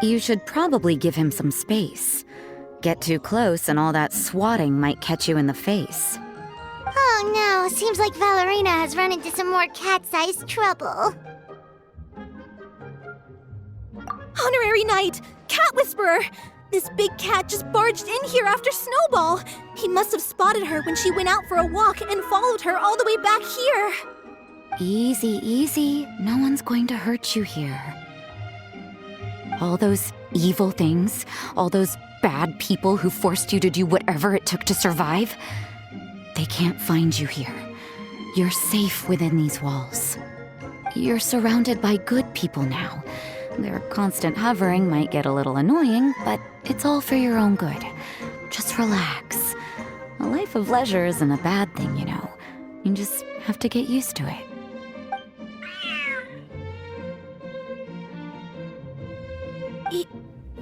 You should probably give him some space. Get too close and all that swatting might catch you in the face. Oh no, seems like Valerina has run into some more cat-sized trouble. Honorary Knight! Cat Whisperer! This big cat just barged in here after Snowball! He must have spotted her when she went out for a walk and followed her all the way back here! Easy, easy. No one's going to hurt you here. All those evil things, all those bad people who forced you to do whatever it took to survive, they can't find you here. You're safe within these walls. You're surrounded by good people now. Their constant hovering might get a little annoying, but it's all for your own good. Just relax. A life of leisure isn't a bad thing, you know. You just have to get used to it.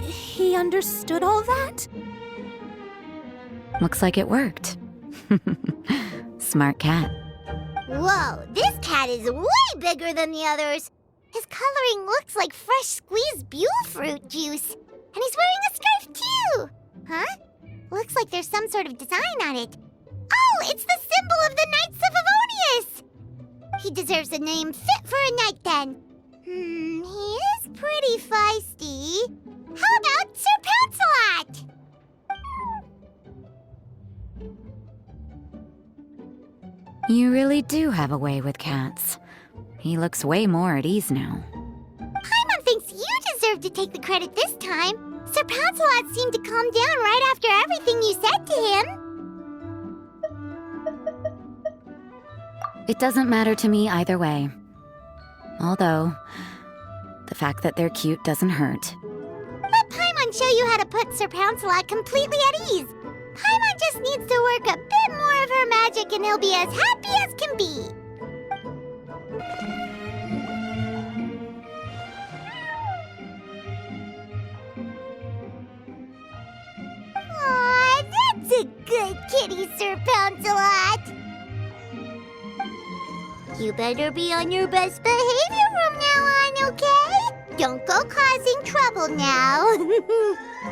He understood all that? Looks like it worked. Smart cat. Whoa, this cat is way bigger than the others. His coloring looks like fresh squeezed Buell fruit juice. And he's wearing a scarf too! Huh? Looks like there's some sort of design on it. Oh, it's the symbol of the Knights of Favonius! He deserves a name fit for a knight then. He is pretty feisty. How about Sir Pouncelot? You really do have a way with cats. He looks way more at ease now. Paimon thinks you deserve to take the credit this time. Sir Pouncelot seemed to calm down right after everything you said to him. It doesn't matter to me either way. Although, the fact that they're cute doesn't hurt. Let Paimon show you how to put Sir Pouncelot completely at ease. Paimon just needs to work a bit more of her magic and he'll be as happy as can be. Aw, that's a good kitty, Sir Pouncelot. You better be on your best behavior from now on, okay? Don't go causing trouble now.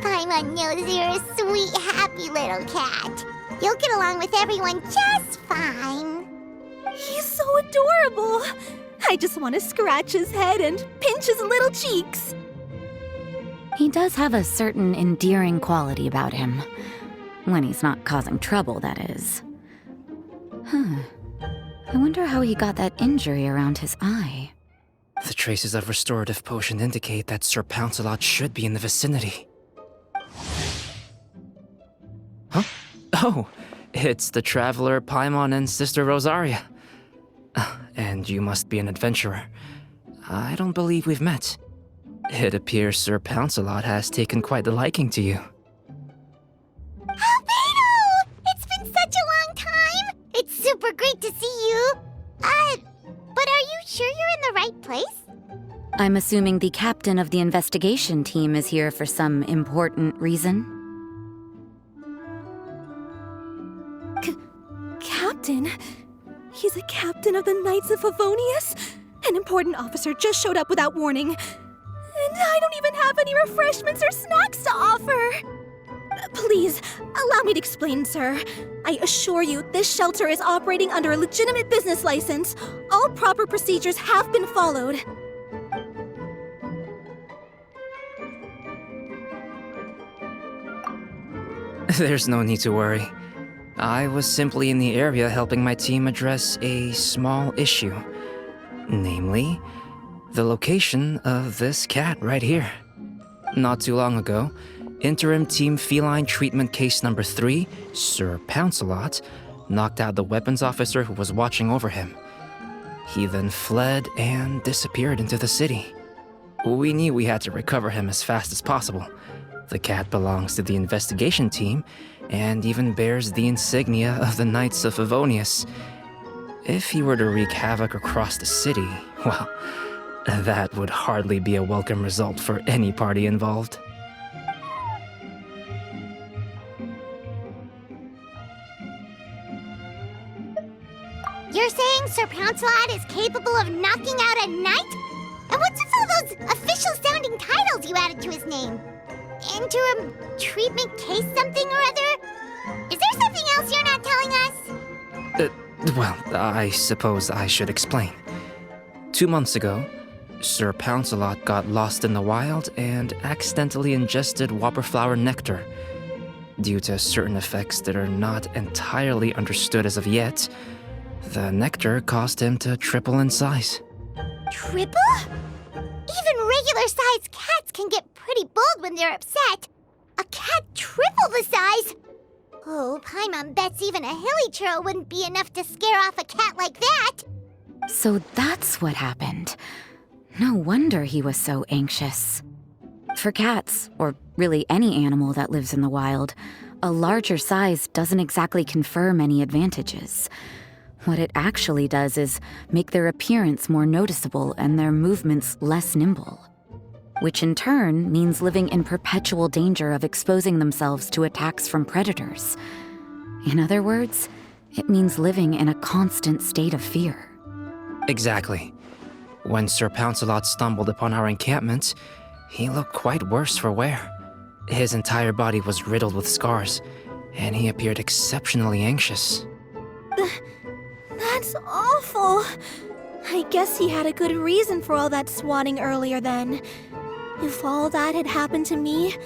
Paimon knows you're a sweet, happy little cat. You'll get along with everyone just fine. He's so adorable! I just want to scratch his head and pinch his little cheeks. He does have a certain endearing quality about him. When he's not causing trouble, that is. I wonder how he got that injury around his eye. The traces of restorative potion indicate that Sir Pouncelot should be in the vicinity. Huh? Oh, it's the traveler Paimon and Sister Rosaria. And you must be an adventurer. I don't believe we've met. It appears Sir Pouncelot has taken quite the liking to you. Albedo! It's been such a long time! It's super great to see you. But are you sure you're in the right place? I'm assuming the captain of the investigation team is here for some important reason? Captain? He's a captain of the Knights of Favonius? An important officer just showed up without warning. And I don't even have any refreshments or snacks to offer. Please, allow me to explain, sir. I assure you, this shelter is operating under a legitimate business license. All proper procedures have been followed. There's no need to worry. I was simply in the area helping my team address a small issue. Namely, the location of this cat right here. Not too long ago, Interim Team Feline Treatment Case Number 3, Sir Pouncelot, knocked out the weapons officer who was watching over him. He then fled and disappeared into the city. We knew we had to recover him as fast as possible. The cat belongs to the investigation team and even bears the insignia of the Knights of Favonius. If he were to wreak havoc across the city, well, that would hardly be a welcome result for any party involved. You're saying Sir Pouncelot is capable of knocking out a knight? And what's with all those official-sounding random titles you added to his name. Interim treatment case something or other? Is there something else you're not telling us? Well, I suppose I should explain. 2 months ago, Sir Pouncelot got lost in the wild and accidentally ingested whopperflower nectar. Due to certain effects that are not entirely understood as of yet, the nectar caused him to triple in size. Triple? Even regular-sized cats can get pretty bold when they're upset. A cat triple the size? Oh, Paimon bets even a hilly churl wouldn't be enough to scare off a cat like that. So that's what happened. No wonder he was so anxious. For cats, or really any animal that lives in the wild, a larger size doesn't exactly confer many advantages. What it actually does is make their appearance more noticeable and their movements less nimble, which in turn means living in perpetual danger of exposing themselves to attacks from predators. In other words, it means living in a constant state of fear. Exactly. When Sir Pouncelot stumbled upon our encampment, he looked quite worse for wear. His entire body was riddled with scars, and he appeared exceptionally anxious. That's awful. I guess he had a good reason for all that swatting earlier then. If all that had happened to me,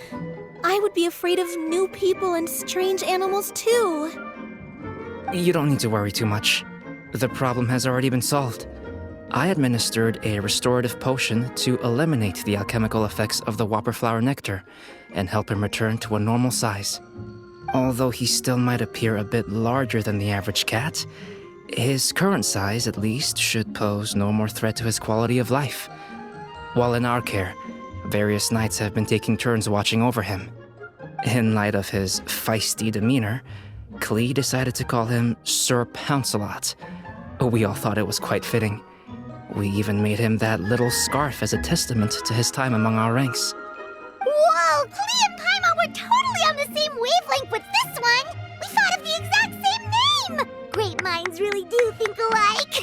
I would be afraid of new people and strange animals too. You don't need to worry too much. The problem has already been solved. I administered a restorative potion to eliminate the alchemical effects of the whopperflower nectar and help him return to a normal size. Although he still might appear a bit larger than the average cat, his current size, at least, should pose no more threat to his quality of life. While in our care, various knights have been taking turns watching over him. In light of his feisty demeanor, Klee decided to call him Sir Pouncelot. We all thought it was quite fitting. We even made him that little scarf as a testament to his time among our ranks. Whoa, Klee and Paimon were totally on the same wavelength with this one. We thought of the exact same name. Great minds really do think alike.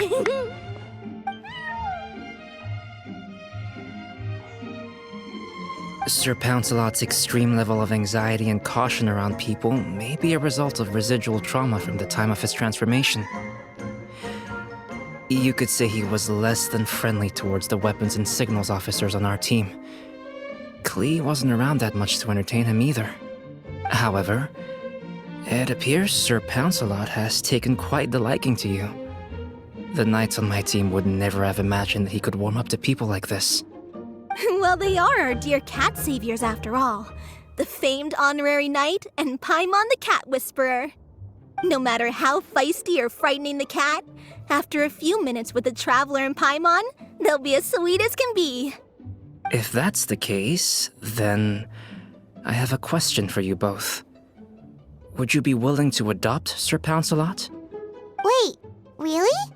Sir Pouncelot's extreme level of anxiety and caution around people may be a result of residual trauma from the time of his transformation. You could say he was less than friendly towards the weapons and signals officers on our team. Klee wasn't around that much to entertain him either. However, it appears Sir Pouncelot has taken quite the liking to you. The knights on my team would never have imagined that he could warm up to people like this. Well, they are our dear cat saviors after all. The famed honorary knight and Paimon the cat whisperer. No matter how feisty or frightening the cat, after a few minutes with the traveler and Paimon, they'll be as sweet as can be. If that's the case, then I have a question for you both. Would you be willing to adopt Sir Pouncelot? Wait, really?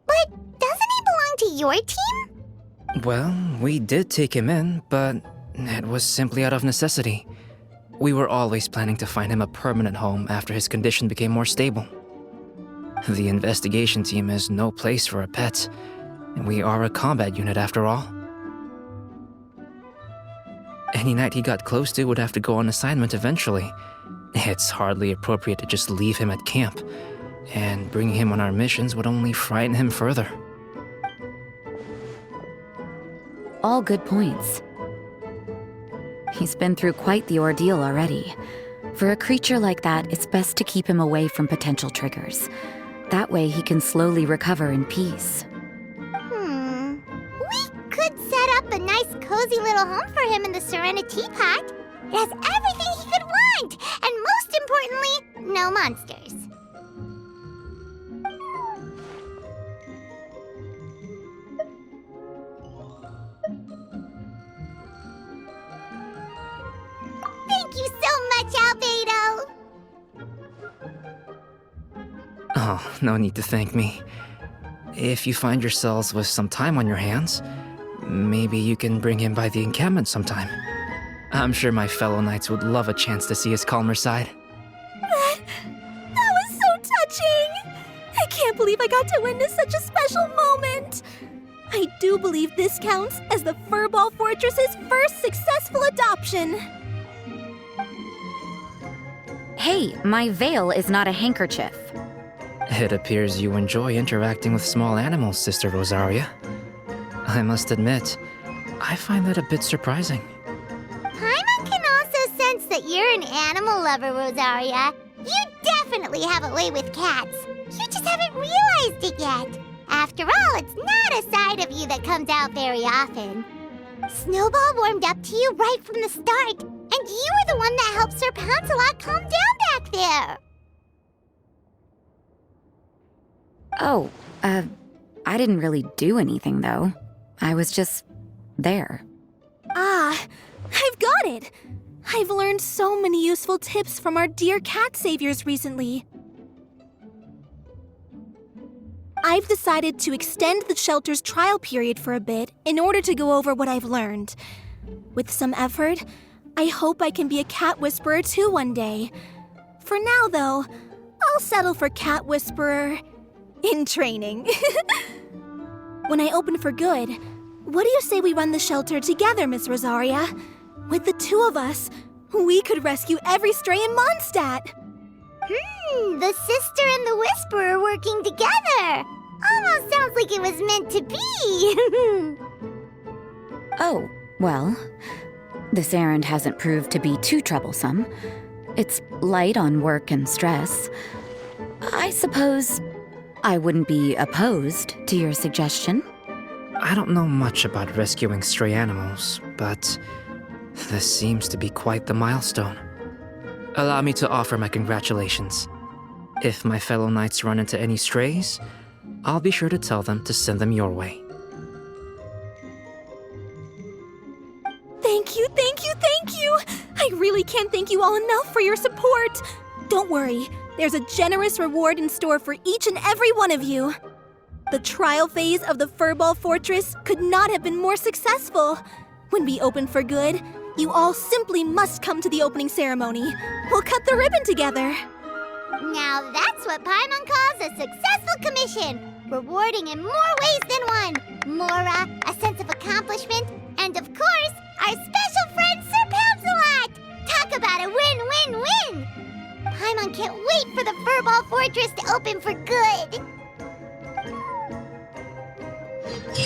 But doesn't he belong to your team? Well, we did take him in, but it was simply out of necessity. We were always planning to find him a permanent home after his condition became more stable. The investigation team is no place for a pet, and we are a combat unit after all. Any knight he got close to would have to go on assignment eventually. It's hardly appropriate to just leave him at camp, and bringing him on our missions would only frighten him further. All good points. He's been through quite the ordeal already. For a creature like that, it's best to keep him away from potential triggers. That way he can slowly recover in peace. We could set up a nice cozy little home for him in the Serenity Pot. It has everything he could want, and most importantly, no monsters. Thank you so much, Albedo! Oh, no need to thank me. If you find yourselves with some time on your hands, maybe you can bring him by the encampment sometime. I'm sure my fellow knights would love a chance to see his calmer side. That was so touching! I can't believe I got to witness such a special moment! I do believe this counts as the Furball Fortress's first successful adoption. Hey, my veil is not a handkerchief. It appears you enjoy interacting with small animals, Sister Rosaria. I must admit, I find that a bit surprising. Paimon can also sense that you're an animal lover, Rosaria. You definitely have a way with cats. You just haven't realized it yet. After all, it's not a side of you that comes out very often. Snowball warmed up to you right from the start, and you were the one that helped Sir Pouncelot calm down back there. Oh, I didn't really do anything, though. I was just there. Ah, I've got it! I've learned so many useful tips from our dear cat saviors recently. I've decided to extend the shelter's trial period for a bit in order to go over what I've learned. With some effort, I hope I can be a cat whisperer too one day. For now, though, I'll settle for cat whisperer in training. When I open for good, what do you say we run the shelter together, Miss Rosaria? With the two of us, we could rescue every stray in Mondstadt. The sister and the whisperer working together. Almost sounds like it was meant to be. Oh, well, this errand hasn't proved to be too troublesome. It's light on work and stress. I suppose I wouldn't be opposed to your suggestion. I don't know much about rescuing stray animals, but this seems to be quite the milestone. Allow me to offer my congratulations. If my fellow knights run into any strays, I'll be sure to tell them to send them your way. Thank you, thank you, thank you! I really can't thank you all enough for your support. Don't worry, there's a generous reward in store for each and every one of you. The trial phase of the Furball Fortress could not have been more successful. When we open for good, you all simply must come to the opening ceremony. We'll cut the ribbon together. Now that's what Paimon calls a successful commission. Rewarding in more ways than one. Mora, a sense of accomplishment, and of course, our special friend Sir Pouncelot. Talk about a win-win-win. Paimon can't wait for the Furball Fortress to open for good.